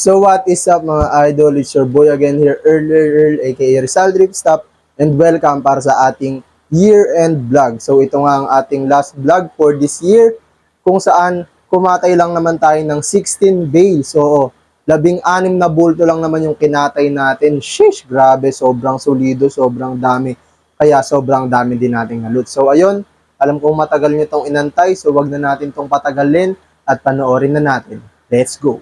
So what is up mga idol? It's your boy again here, Earl aka Rizal Drip Stop, and welcome para sa ating year-end vlog. So ito nga ang ating last vlog for this year, kung saan kumatay lang naman tayo ng 16 bales. So 16 na bulto lang naman yung kinatay natin. Sheesh, grabe, sobrang solido, sobrang dami. Kaya sobrang dami din nating na-loot. So ayun, alam kong matagal nyo itong inantay, so wag na natin itong patagalin at panoorin na natin. Let's go!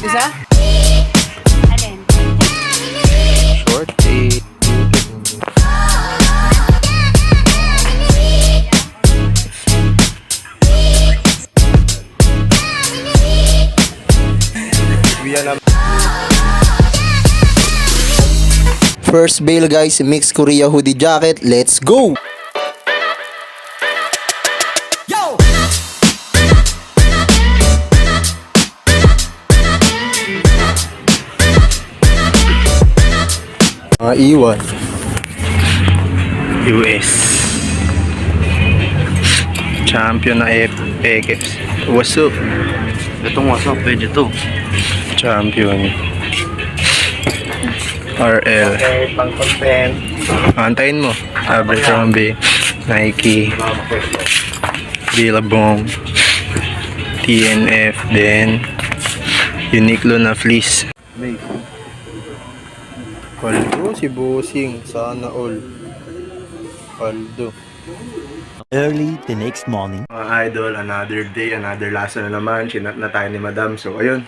Isa? Alin? Short eh. First bale guys, mixed Korea hoodie jacket. Let's go! Mga iwan. US. Champion na FX. What's up? Itong WhatsApp, pwede to. Champion. RL. Okay, pang content. Antayin mo. Abercrombie. Nike. Billabong. TNF. Then Uniqlo na fleece. Paldo si Bossing. Sana all. Paldo. Early the next morning. Mga idol, another day, another lesson na naman. Chinat na tayo ni Madam. So ayun,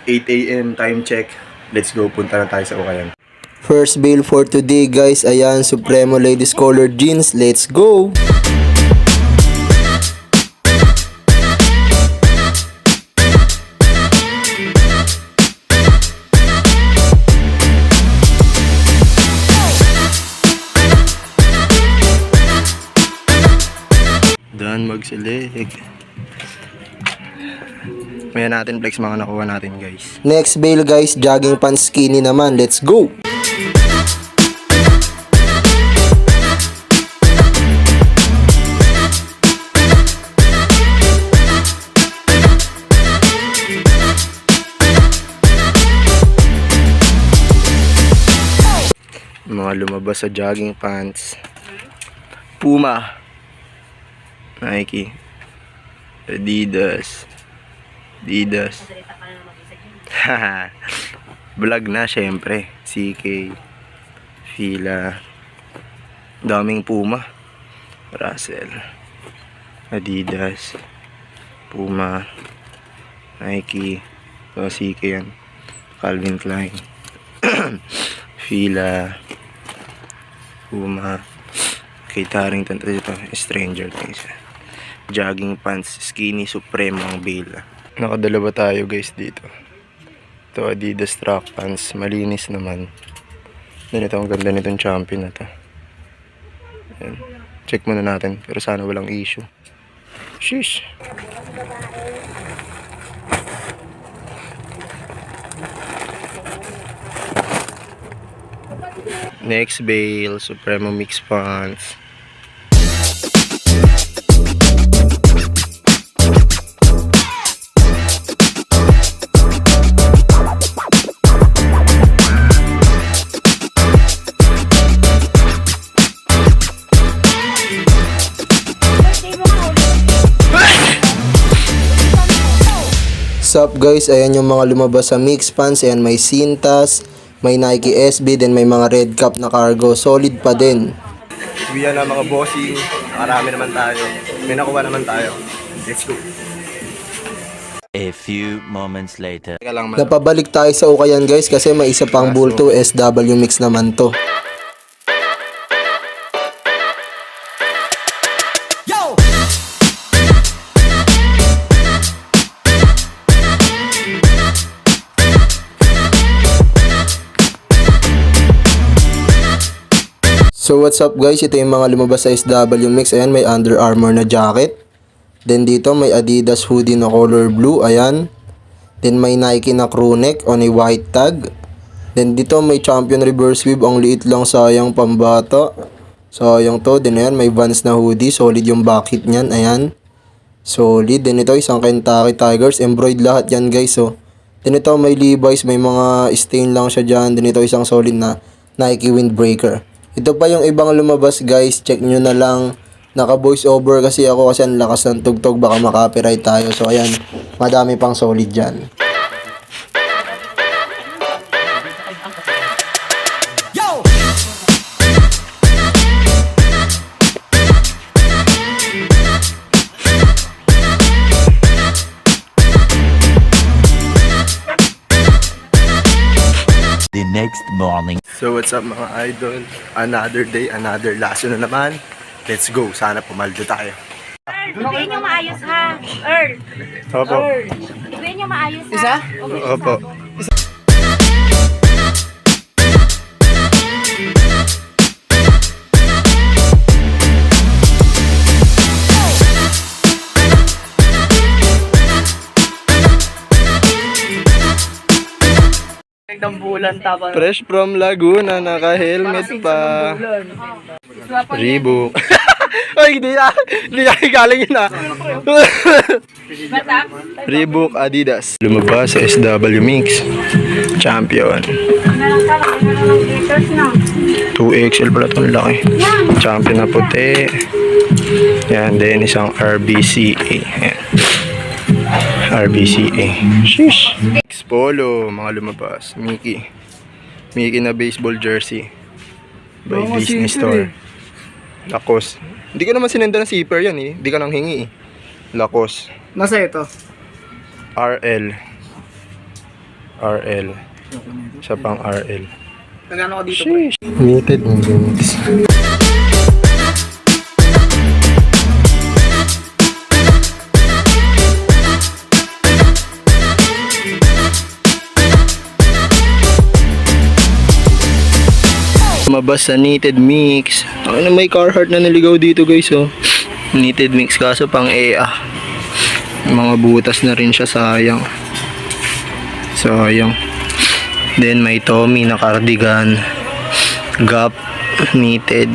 8 AM time check. Let's go, punta na tayo sa Ukayan. First bale for today guys. Ayan, Supremo Ladies Colored Jeans. Let's go! Dan magsilig. Maya natin flex mga nakuha natin guys. Next bale guys, jogging pants skinny naman. Let's go! Mga lumabas sa jogging pants. Puma. Nike. Adidas. Vlog na syempre. CK. Fila. Daming Puma. Russell. Adidas. Puma. Nike. So CK yan. Calvin Klein. Fila. Puma. Kay Tarrington ito. Stranger Things. Jogging pants, skinny, Supremo ang bale. Nakadalawa tayo guys dito. Ito Adidas track pants, malinis naman. Then ito, ang ganda nitong champion na to. Ayan. Check muna natin, pero sana walang issue. Sheesh. Next bale, Supremo mix pants. Sup guys, ayan yung mga lumabas sa mix pants. Ayan, may Cintas, may Nike SB, then may mga red cap na cargo. Solid pa din. Uwi na mga bossing. Marami naman tayo. May nakuha naman tayo. Let's go. A few moments later. Teka lang, Napabalik tayo sa Ukayan guys kasi may isa pang bulto. SW mix naman to. So what's up guys, ito yung mga lumabas sa SW mix. Ayan, may Under Armour na jacket. Then dito may Adidas hoodie na color blue. Ayan. Then may Nike na crew neck on a white tag. Then dito may Champion reverse weave, ang liit lang, sayang pambata. Sayang to. Then ayan, may Vans na hoodie, solid yung bucket niyan, ayan. Solid. Din ito, isang Kentucky Tigers. Embroid lahat yan guys. So, din ito may Levi's, may mga stain lang siya dyan. Din ito isang solid na Nike Windbreaker. Ito pa yung ibang lumabas guys. Check nyo na lang. Naka voice over kasi ako kasi ang lakas ng tugtog. Baka makapiright tayo. So ayan, madami pang solid dyan. The next morning. So what's up mga idol? Another day, another lasso na naman. Let's go. Sana pumaldo tayo. Earl, tutuin nyo maayos ha. Earl. Opo. Earl. Tutuin nyo maayos ha. Isa? Opo. ng bulan tapos Fresh from Laguna, naka-helmet pa. Reebok. Ay, hindi na galing yun Reebok, Adidas. Lumabas sa SW Mix. Champion. 2XL pala itong laki. Champion na puti. Yan, then isang RBCA. Yan. RBCA. Sheesh. Polo, mga lumabas. Mickey na baseball jersey. By Business Store. Lacoste. Hindi ko naman sinenda ng zipper yan eh. Hindi ka nang hingi eh. Lacoste. nasa ito. RL. Siya pang RL. Nagano ka dito? Sheesh. Knitted jeans. Mabas sa Knitted Mix. Ano, may Carhartt na naligaw dito guys oh. Knitted Mix kaso pang EA. Mga butas na rin siya, sayang. Then may Tommy na cardigan. Gap knitted.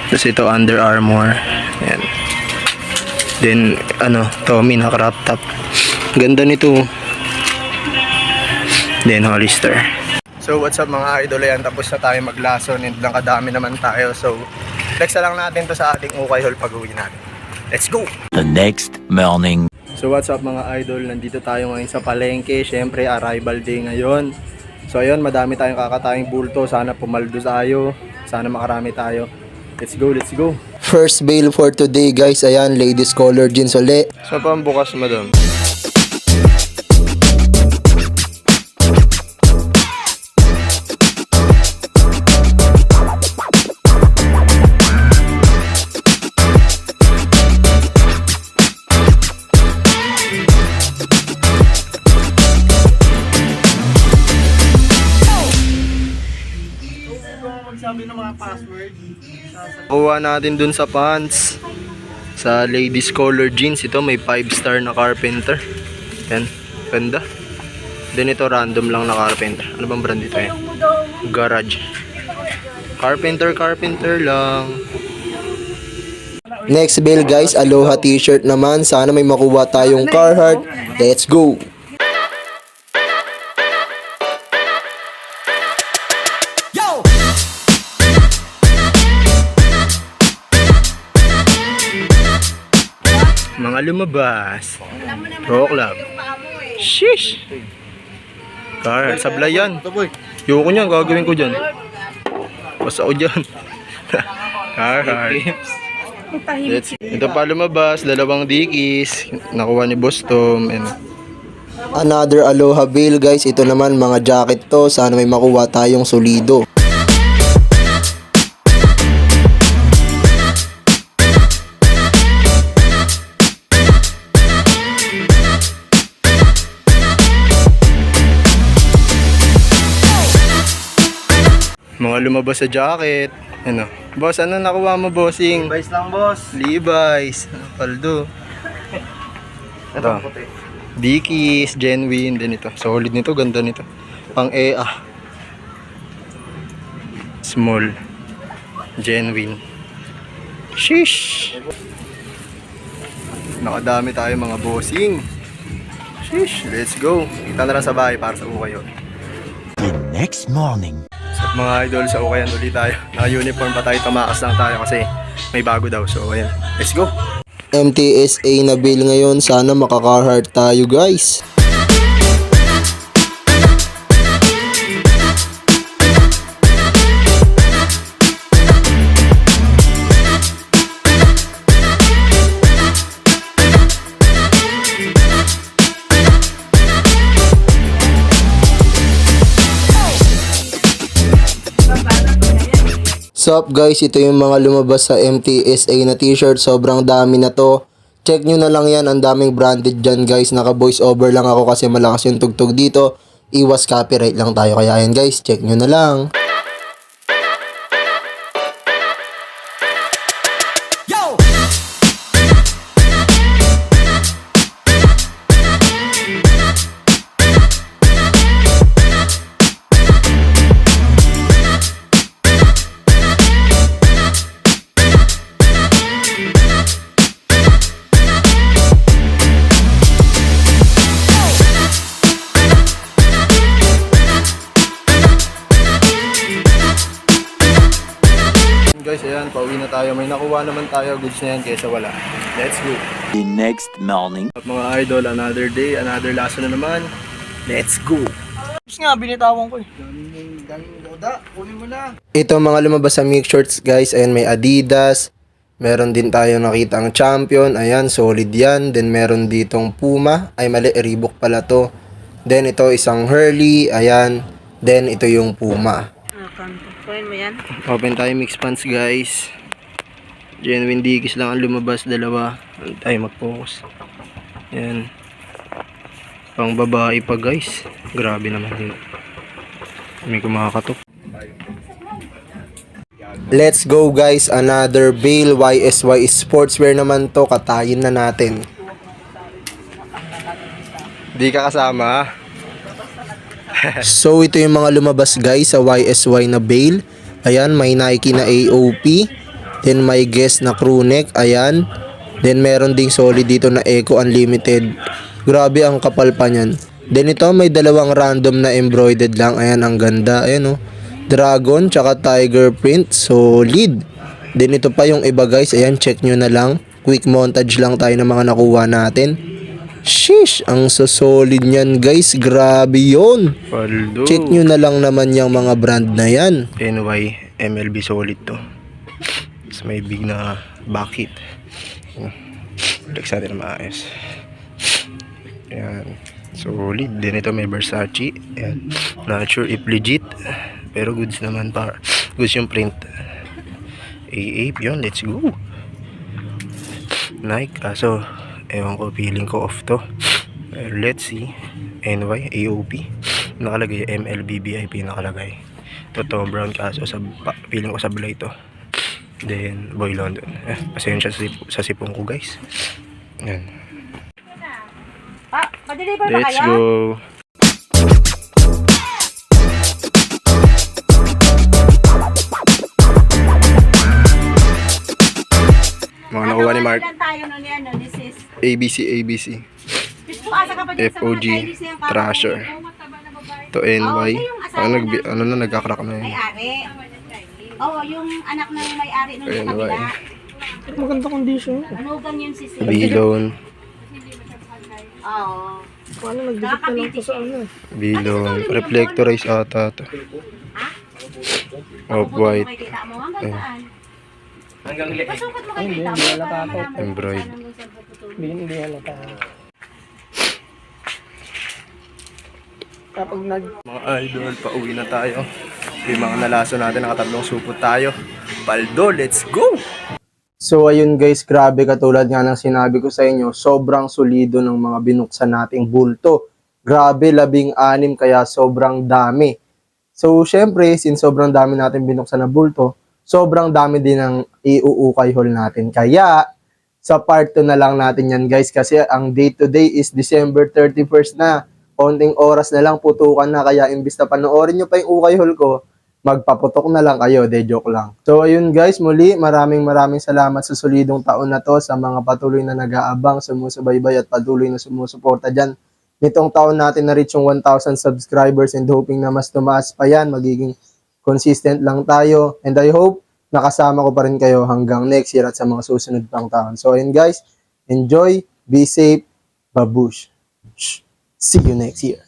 Tapos ito Under Armour. Yan. Then Tommy na crop top. Ganda nito. Then Hollister. So what's up mga idol, yan tapos na tayo maglason and lang kadami naman tayo. So flex na lang natin to sa ating ukay haul pag uwi natin. Let's go! The next morning. So what's up mga idol, nandito tayo ngayon sa palengke. Syempre arrival day ngayon. So ayun, madami tayong kakatayang bulto. Sana pumaldo tayo, sana makarami tayo. Let's go! First bail for today guys. Ayan, ladies color jeans ulit. So pa bukas madam? Kuha natin dun sa pants. Sa ladies color jeans. Ito may 5-star na carpenter. Yan. Ganda. Then ito random lang na carpenter. Ano bang brand ito yan? Garage. Carpenter lang. Next bail guys, Aloha t-shirt naman. Sana may makuha tayong Carhartt. Let's go! Mga lumabas. Pro Club. Sheesh. Carhartt. Sablay yan. Yoko niyan. Gagawin ko dyan. Basta ako dyan. Carhartt. Ito pa lumabas. Dalawang Dickies. Nakuha ni Boss Tom. And Another Aloha bail guys. Ito naman mga jacket to. Sana may makuha tayong solido. mga lumabas sa jacket. Ano? Boss, ano nakuha mo, bossing? Levi's lang, boss. Levi's. Paldo. Ito. Dickies, genuine. Din ito. Solid nito. Ganda nito. Pang EA. Small. Genuine. Sheesh. Nakadami tayo mga bossing. Sheesh, let's go. Kita na lang sa bahay para sa ukay yun. The next morning. So, mga idol, sa ukayan ulit tayo. Naka-uniform pa tayo, tumakas lang tayo kasi may bago daw. So, ayan. Let's go. MTSA na bill ngayon. Sana makaka-heart tayo guys. Sup guys, ito yung mga lumabas sa MTSA na t-shirt. Sobrang dami na to. Check nyo na lang yan. Ang daming branded dyan guys. Naka voice over lang ako kasi malakas yung tugtog dito. Iwas copyright lang tayo. Kaya yan guys, check nyo na lang. Guys, ayan, pauwi na tayo. May nakuha naman tayo. Goods na yan kaysa wala. Let's go. The next morning. At mga idol, another day, another lasso na naman. Let's go. Tapos nga, binitawan ko eh. Ito mga lumabas sa mix shorts guys. Ayan, may Adidas. Meron din tayo nakita ang Champion. Ayan, solid yan. Then meron ditong Puma. Ay mali, Reebok pala to. Then ito isang Hurley. Ayan. Then ito yung Puma. Kunin mo yan. Open tayo mix pants guys. Genuine Dickies lang ang lumabas, dalawa. Tayo mag-focus. Yan. Pang babae pa guys. Grabe naman din. May kumakatok. Let's go guys, another Bale YSY Sportswear naman to, katayin na natin. Di ka kasama. So ito yung mga lumabas guys sa YSY na Bale. Ayan, may Nike na AOP. Then may Guess na crewneck, ayan. Then meron ding solid dito na Eco Unlimited. Grabe ang kapal pa niyan. Then ito may dalawang random na embroidered lang, ayan ang ganda, ayan oh. Dragon tsaka tiger print, solid. Then ito pa yung iba guys, ayan, check nyo na lang. Quick montage lang tayo ng mga nakuha natin. Sheesh, ang solid niyan guys, grabe yon. Paldo. Check nyo na lang naman yung mga brand na yan. NY MLB solid to. Tapos may big na bucket. Flex natin na maayos. Ayan. Solid. Din ito may Versace. Ayan. Not sure if legit. Pero goods naman para. Goods yung print. A8 yun. Let's go. Nike. So ewan ko, feeling ko off to. Pero let's see. NY AOP. Nakalagay MLB VIP nakalagay. Totoo brown kaso sa feeling ko sablay to. Then Boy London. Pasensya sa sipong ko guys. Yan. Pa-deliver ba Let's kayo? go. Mga nakuha ni Mark. Ilan tayo nun yan? This is... ABC. Gusto asa ka pa dyan sa mga FOG, Chinese na yung parang- Trasher. Oo, mataba na babae. To NY. Oo, yung asawa ng- Ano na, nagkakrak na yun. May-ari. Oo, yung anak ng may-ari nung Ayun, sa kabila. why? Maganda condition. Anugan yun si Sid. Bilon. Oo. Paano nagdikit na lang to sa ano eh. Bilon. Reflectorize ata to. Off-white. Makikita mo hanggang saan? Hanggang liit. Pasukot mo makikita mo. Para malaman kung Embroid. saan ang pagtutulog. Hindi halata. Kapag Mga idol, pauwi na tayo. Yung mga nalaso natin, nakatatlong supot tayo. Paldo, let's go! So ayun guys, grabe, katulad nga ng sinabi ko sa inyo, sobrang solido ng mga binuksan nating bulto. Grabe, 16 kaya sobrang dami. So syempre, since sobrang dami natin binuksan na bulto, sobrang dami din ng iuukay haul natin. Kaya sa part 2 na lang natin yan guys, kasi ang date today is December 31st na. Konting oras na lang, putukan na. Kaya imbis na panoorin nyo pa yung ukay haul ko, magpaputok na lang kayo, de joke lang. So ayun guys, muli maraming salamat sa solidong taon na to, sa mga patuloy na nag-aabang, sumusubaybay at patuloy na sumusuporta dyan. Nitong taon natin na reach yung 1,000 subscribers and hoping na mas tumaas pa yan, magiging consistent lang tayo. And I hope nakasama ko pa rin kayo hanggang next year at sa mga susunod pang taon. So ayun guys, enjoy, be safe, babush. See you next year.